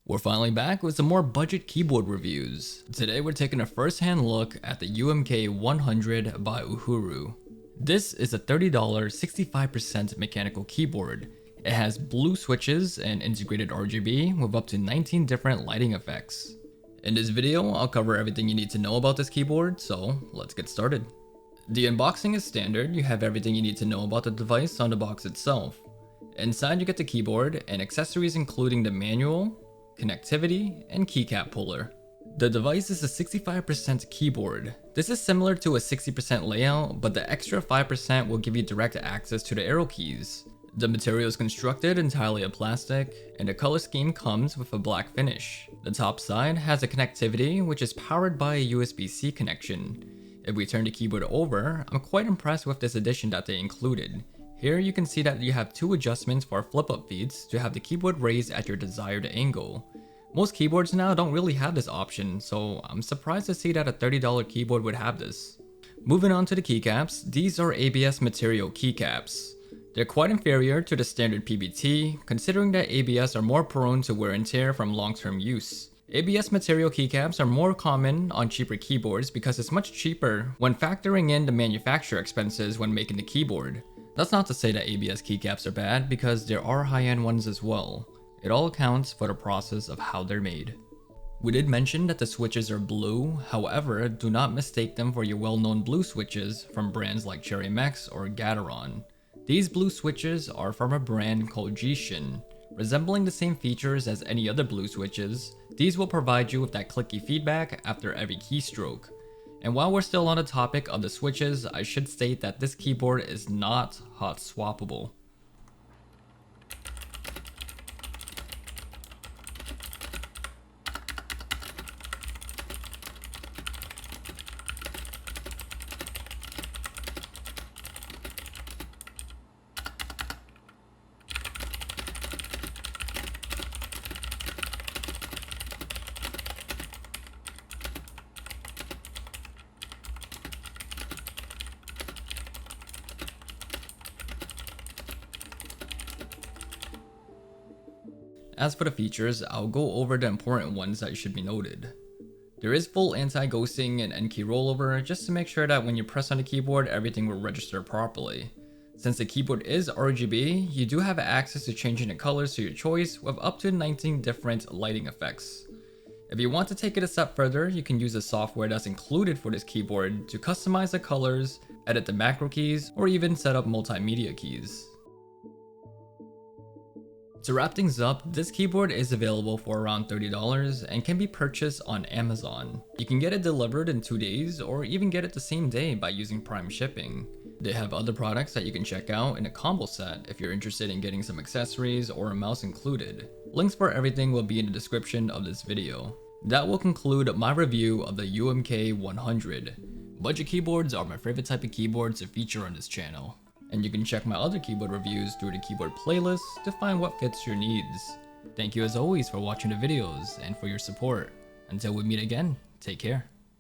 We're finally back with some more budget keyboard reviews. Today we're taking a first-hand look at the UMK-100 by UHURU. This is a $30 65% mechanical keyboard. It has blue switches and integrated RGB with up to 19 different lighting effects. In this video, I'll cover everything you need to know about this keyboard, so let's get started. The unboxing is standard. You have everything you need to know about the device on the box itself. Inside you get the keyboard and accessories including the manual, connectivity, and keycap puller. The device is a 65% keyboard. This is similar to a 60% layout, but the extra 5% will give you direct access to the arrow keys. The material is constructed entirely of plastic, and the color scheme comes with a black finish. The top side has a connectivity which is powered by a USB-C connection. If we turn the keyboard over, I'm quite impressed with this addition that they included. Here you can see that you have two adjustments for flip-up feeds to have the keyboard raised at your desired angle. Most keyboards now don't really have this option, so I'm surprised to see that a $30 keyboard would have this. Moving on to the keycaps, these are ABS material keycaps. They're quite inferior to the standard PBT, considering that ABS are more prone to wear and tear from long-term use. ABS material keycaps are more common on cheaper keyboards because it's much cheaper when factoring in the manufacturer expenses when making the keyboard. That's not to say that ABS keycaps are bad, because there are high-end ones as well. It all accounts for the process of how they're made. We did mention that the switches are blue, however, do not mistake them for your well-known blue switches from brands like Cherry Mex or Gateron. These blue switches are from a brand called Jixian. Resembling the same features as any other blue switches, these will provide you with that clicky feedback after every keystroke. And while we're still on the topic of the switches, I should state that this keyboard is not hot swappable. As for the features, I'll go over the important ones that should be noted. There is full anti-ghosting and N-key rollover just to make sure that when you press on the keyboard, everything will register properly. Since the keyboard is RGB, you do have access to changing the colors to your choice with up to 19 different lighting effects. If you want to take it a step further, you can use the software that's included for this keyboard to customize the colors, edit the macro keys, or even set up multimedia keys. To wrap things up, this keyboard is available for around $30 and can be purchased on Amazon. You can get it delivered in 2 days or even get it the same day by using Prime shipping. They have other products that you can check out in a combo set if you're interested in getting some accessories or a mouse included. Links for everything will be in the description of this video. That will conclude my review of the UMK-100. Budget keyboards are my favorite type of keyboards to feature on this channel. And you can check my other keyboard reviews through the keyboard playlist to find what fits your needs. Thank you as always for watching the videos and for your support. Until we meet again, take care.